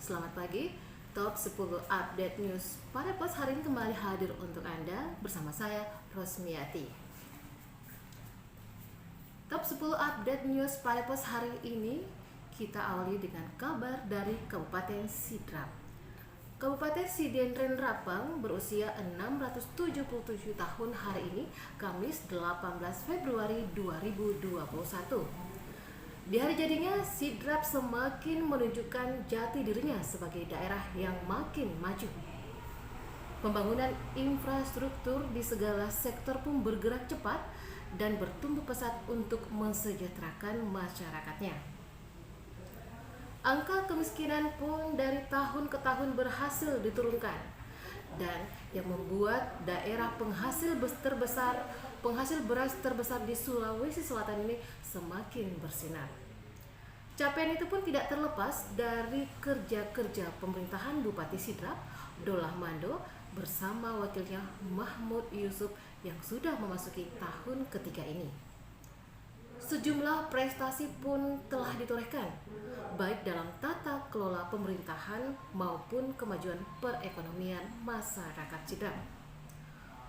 Selamat pagi, Top 10 Update News pada pos hari ini kembali hadir untuk Anda bersama saya, Rosmiati. Top 10 Update News pada pos hari ini kita awali dengan kabar dari Kabupaten Sidrap. Kabupaten Sidendren Rapang berusia 677 tahun hari ini, Kamis 18 Februari 2021. Di hari jadinya, Sidrap semakin menunjukkan jati dirinya sebagai daerah yang makin maju. Pembangunan infrastruktur di segala sektor pun bergerak cepat dan bertumbuh pesat untuk mensejahterakan masyarakatnya. Angka kemiskinan pun dari tahun ke tahun berhasil diturunkan, dan yang membuat daerah penghasil beras terbesar di Sulawesi Selatan ini semakin bersinar. Capaian itu pun tidak terlepas dari kerja-kerja pemerintahan Bupati Sidrap, Dolah Mando, bersama wakilnya Mahmud Yusuf yang sudah memasuki tahun ketiga ini. Sejumlah prestasi pun telah ditorehkan, baik dalam tata kelola pemerintahan maupun kemajuan perekonomian masyarakat Sidrap.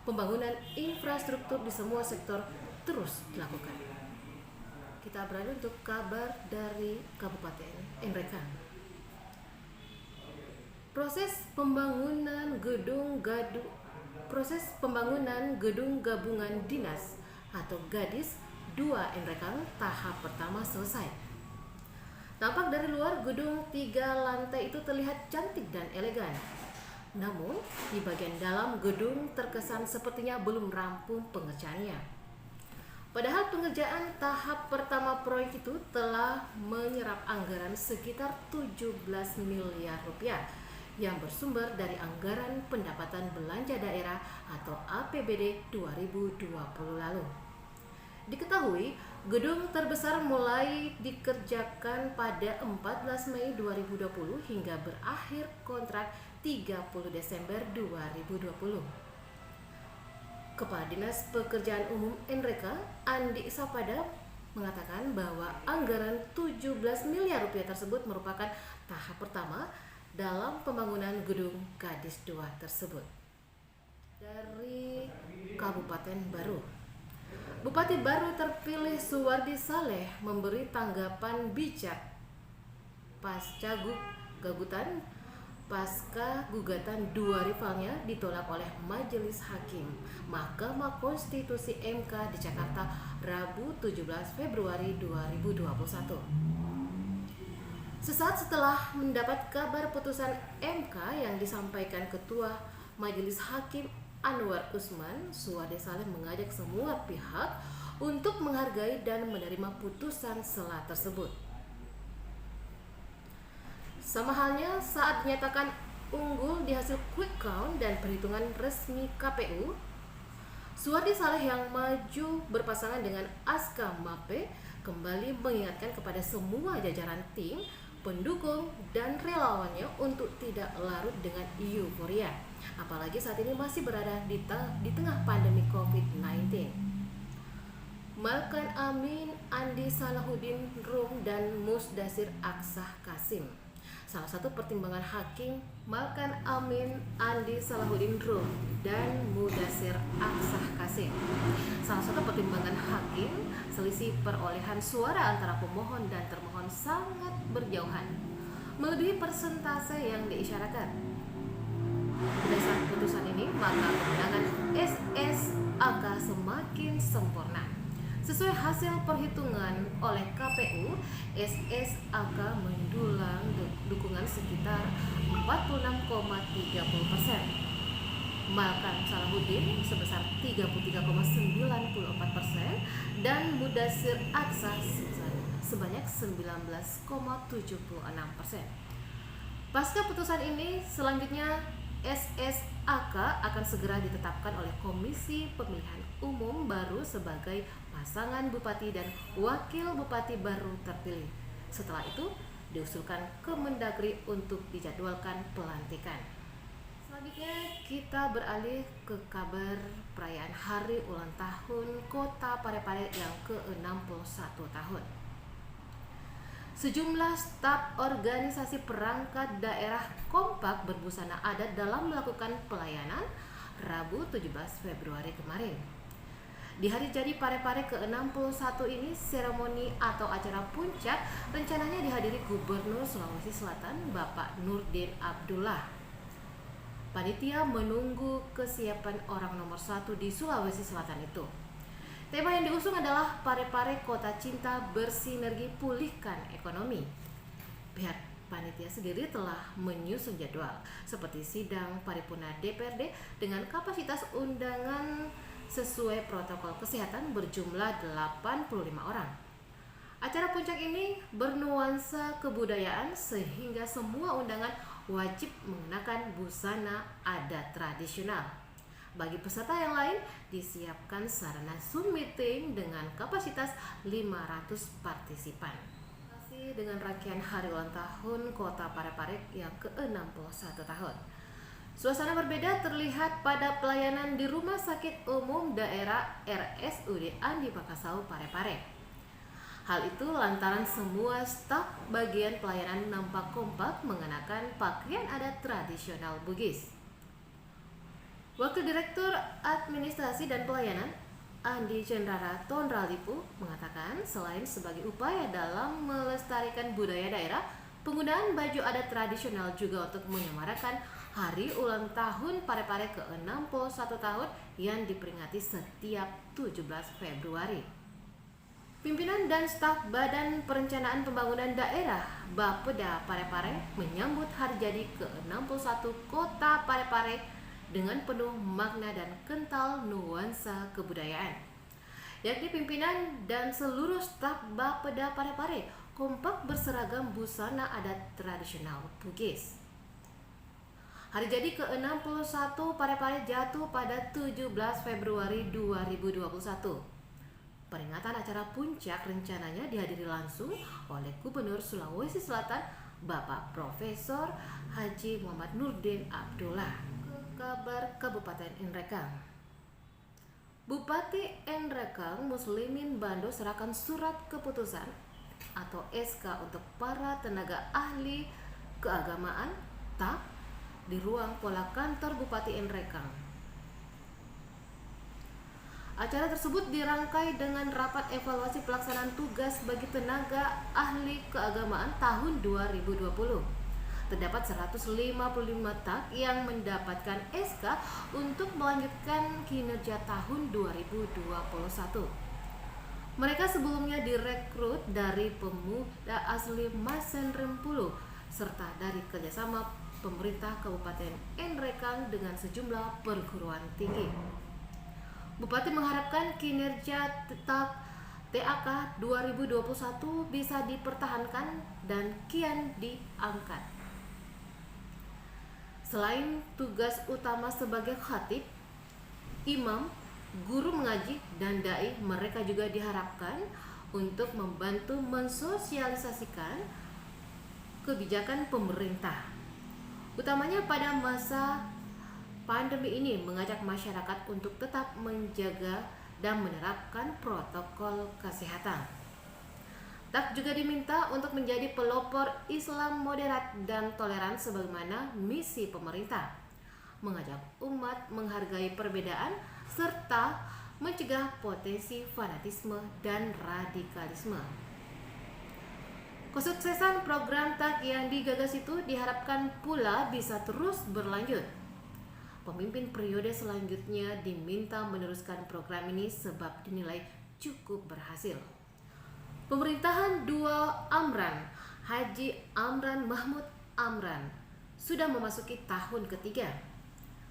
Pembangunan infrastruktur di semua sektor terus dilakukan. Kita beralih untuk kabar dari Kabupaten Nrekang. Proses pembangunan gedung gabungan dinas atau GADIS 2 Nrekang tahap pertama selesai. Tampak dari luar, gedung 3 lantai itu terlihat cantik dan elegan. Namun, di bagian dalam gedung terkesan sepertinya belum rampung pengerjaannya. Padahal pengerjaan tahap pertama proyek itu telah menyerap anggaran sekitar 17 miliar rupiah yang bersumber dari anggaran pendapatan belanja daerah atau APBD 2020 lalu. Diketahui, gedung terbesar mulai dikerjakan pada 14 Mei 2020 hingga berakhir kontrak 30 Desember 2020. Kepala Dinas Pekerjaan Umum Nreka, Andi Sapada, mengatakan bahwa anggaran 17 miliar rupiah tersebut merupakan tahap pertama dalam pembangunan gedung GADIS 2 tersebut. Dari Kabupaten Baru, Bupati baru terpilih Suwardi Saleh memberi tanggapan bijak pasca gugatan dua rivalnya ditolak oleh Majelis Hakim Mahkamah Konstitusi MK di Jakarta Rabu 17 Februari 2021. Sesaat setelah mendapat kabar putusan MK yang disampaikan Ketua Majelis Hakim Anwar Usman, Suwardi Saleh mengajak semua pihak untuk menghargai dan menerima putusan sela tersebut. Sama halnya saat dinyatakan unggul di hasil quick count dan perhitungan resmi KPU, Suwardi Saleh yang maju berpasangan dengan Aska Mape kembali mengingatkan kepada semua jajaran tim, pendukung, dan relawannya untuk tidak larut dengan euforia, apalagi saat ini masih berada di tengah pandemi COVID-19. Malkan Amin, Andi Salahuddin Rum, dan Musdasir Aksah Kasim. Salah satu pertimbangan hakim Malkan Amin, Andi Salahuddin Rum, dan Mudasir Aksah Kasim. Salah satu pertimbangan hakim, selisih perolehan suara antara pemohon dan termohon sangat berjauhan, melebihi persentase yang diisyaratkan. Berdasarkan putusan ini, maka kemenangan SSAK semakin sempurna. Sesuai hasil perhitungan oleh KPU, SSAK mendulang dukungan sekitar 46,30%. Malkan Salahuddin sebesar 33,94% dan Mudasir Aksah sebanyak 19,76%. Pasca putusan ini, selanjutnya SSAK akan segera ditetapkan oleh Komisi Pemilihan Umum baru sebagai pasangan bupati dan wakil bupati baru terpilih. Setelah itu, diusulkan ke Mendagri untuk dijadwalkan pelantikan. Selanjutnya kita beralih ke kabar perayaan hari ulang tahun Kota Parepare yang ke-61 tahun. Sejumlah staf organisasi perangkat daerah kompak berbusana adat dalam melakukan pelayanan Rabu 17 Februari kemarin. Di hari jadi Parepare ke-61 ini, seremoni atau acara puncak rencananya dihadiri Gubernur Sulawesi Selatan Bapak Nurdin Abdullah. Panitia menunggu kesiapan orang nomor 1 di Sulawesi Selatan itu. Tema yang diusung adalah Parepare Kota Cinta Bersinergi Pulihkan Ekonomi. Pihak panitia sendiri telah menyusun jadwal seperti sidang paripurna DPRD dengan kapasitas undangan sesuai protokol kesehatan berjumlah 85 orang. Acara puncak ini bernuansa kebudayaan sehingga semua undangan wajib mengenakan busana adat tradisional. Bagi peserta yang lain disiapkan sarana Zoom meeting dengan kapasitas 500 partisipan. Masih dengan rangkaian hari ulang tahun Kota Parepare yang ke-61 tahun. Suasana berbeda terlihat pada pelayanan di Rumah Sakit Umum Daerah RSUD Andi Pakasau Parepare. Hal itu lantaran semua staf bagian pelayanan nampak kompak mengenakan pakaian adat tradisional Bugis. Wakil Direktur Administrasi dan Pelayanan Andi Cendrara Tondralipu mengatakan selain sebagai upaya dalam melestarikan budaya daerah, penggunaan baju adat tradisional juga untuk menyemarakan hari ulang tahun Parepare ke-61 tahun yang diperingati setiap 17 Februari. Pimpinan dan staf Badan Perencanaan Pembangunan Daerah Bapeda Parepare menyambut hari jadi ke-61 Kota Parepare dengan penuh makna dan kental nuansa kebudayaan. Yakni pimpinan dan seluruh staf Bapeda Parepare kompak berseragam busana adat tradisional Bugis. Hari jadi ke-61 Parepare jatuh pada 17 Februari 2021. Peringatan acara puncak rencananya dihadiri langsung oleh Gubernur Sulawesi Selatan Bapak Profesor Haji Muhammad Nurdin Abdullah. Kabar Kabupaten Nrekang. Bupati Nrekang Muslimin Bando serahkan surat keputusan atau SK untuk para tenaga ahli keagamaan TAK di ruang pola kantor Bupati Nrekang. Acara tersebut dirangkai dengan rapat evaluasi pelaksanaan tugas bagi tenaga ahli keagamaan tahun 2020. Terdapat 155 TAK yang mendapatkan SK untuk melanjutkan kinerja tahun 2021. Mereka sebelumnya direkrut dari pemuda asli Masen Rempulu serta dari kerjasama pemerintah Kabupaten Nrekang dengan sejumlah perguruan tinggi. Bupati mengharapkan kinerja TAK 2021 bisa dipertahankan dan kian diangkat. Selain tugas utama sebagai khatib, imam, guru mengaji, dan dai, mereka juga diharapkan untuk membantu mensosialisasikan kebijakan pemerintah. Utamanya pada masa pandemi ini mengajak masyarakat untuk tetap menjaga dan menerapkan protokol kesehatan. TAK juga diminta untuk menjadi pelopor Islam moderat dan toleran sebagaimana misi pemerintah, mengajak umat menghargai perbedaan serta mencegah potensi fanatisme dan radikalisme. Kesuksesan program TAK yang digagas itu diharapkan pula bisa terus berlanjut. Pemimpin periode selanjutnya diminta meneruskan program ini sebab dinilai cukup berhasil. Pemerintahan dua Amran, Haji Amran Mahmud Amran, sudah memasuki tahun ketiga.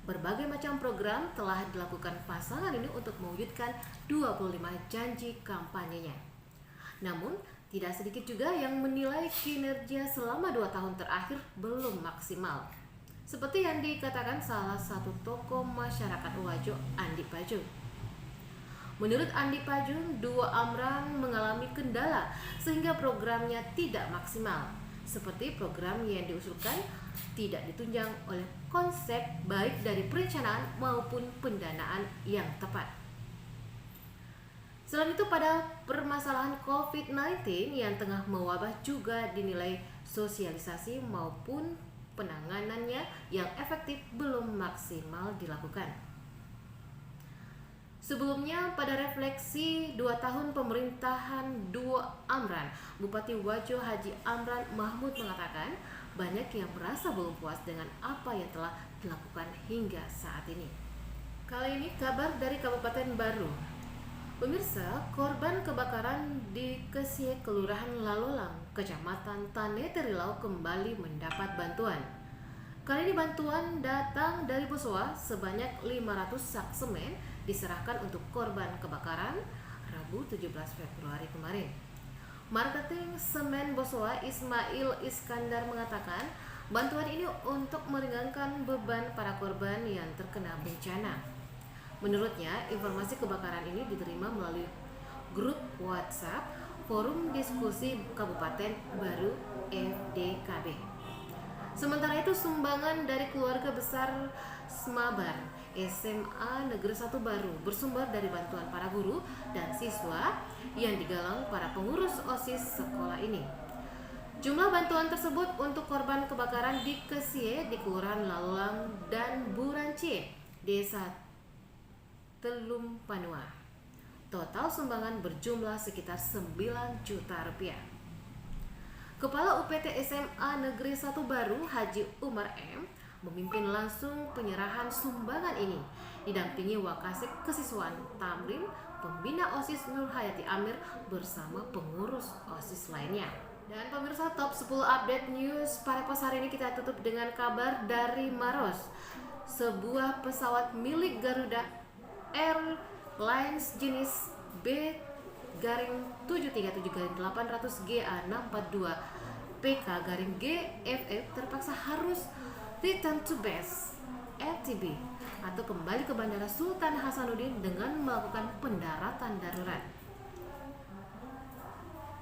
Berbagai macam program telah dilakukan pasangan ini untuk mewujudkan 25 janji kampanyenya. Namun, tidak sedikit juga yang menilai kinerja selama 2 tahun terakhir belum maksimal. Seperti yang dikatakan salah satu tokoh masyarakat Wajo, Andi Pajung. Menurut Andi Pajung, dua Amran mengalami kendala sehingga programnya tidak maksimal. Seperti program yang diusulkan tidak ditunjang oleh konsep baik dari perencanaan maupun pendanaan yang tepat. Selain itu, pada permasalahan COVID-19 yang tengah mewabah juga dinilai sosialisasi maupun penanganannya yang efektif belum maksimal dilakukan. Sebelumnya, pada refleksi 2 tahun pemerintahan Duo Amran, Bupati Wajo Haji Amran Mahmud mengatakan banyak yang merasa belum puas dengan apa yang telah dilakukan hingga saat ini. Kali ini kabar dari Kabupaten Baru. Pemirsa, korban kebakaran di Kesie, Kelurahan Lalolang, Kecamatan Tanete Rilau kembali mendapat bantuan. Kali ini bantuan datang dari Bosowa sebanyak 500 sak semen diserahkan untuk korban kebakaran Rabu 17 Februari kemarin. Marketing Semen Bosowa Ismail Iskandar mengatakan bantuan ini untuk meringankan beban para korban yang terkena bencana. Menurutnya, informasi kebakaran ini diterima melalui grup WhatsApp Forum Diskusi Kabupaten Baru FDKB. Sementara itu, sumbangan dari keluarga besar Smabar SMA Negeri 1 Baru bersumber dari bantuan para guru dan siswa yang digalang para pengurus OSIS sekolah ini. Jumlah bantuan tersebut untuk korban kebakaran di Kesie, di Kelurahan Lalolang dan Burance, Desa Telum Panua. Total sumbangan berjumlah sekitar 9 juta rupiah. Kepala UPT SMA Negeri 1 Baru Haji Umar M memimpin langsung penyerahan sumbangan ini, didampingi Wakasek Kesiswaan Tamrin, pembina OSIS Nur Hayati Amir bersama pengurus OSIS lainnya. Dan pemirsa, top 10 update news Parepos hari ini kita tutup dengan kabar dari Maros. Sebuah pesawat milik Garuda Airlines jenis B-737-800 GA642 PK-GFF terpaksa harus return to base RTB atau kembali ke Bandara Sultan Hasanuddin dengan melakukan pendaratan darurat.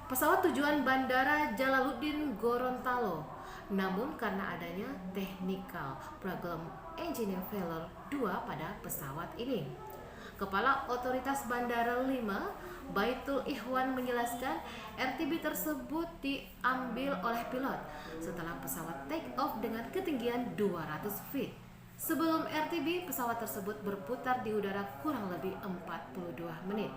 Pesawat tujuan Bandara Jalaluddin Gorontalo, namun karena adanya technical problem engineer failure 2 pada pesawat ini. Kepala Otoritas Bandara 5, Baitul Ikhwan menjelaskan RTB tersebut diambil oleh pilot setelah pesawat take off dengan ketinggian 200 feet. Sebelum RTB, pesawat tersebut berputar di udara kurang lebih 42 menit.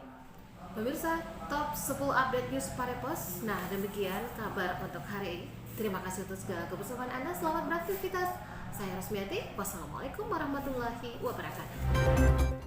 Pemirsa, top 10 update news Parepos. Nah, demikian kabar untuk hari ini. Terima kasih untuk segala kebersamaan Anda. Selamat beraktivitas. Saya Rosmiati. Wassalamualaikum warahmatullahi wabarakatuh.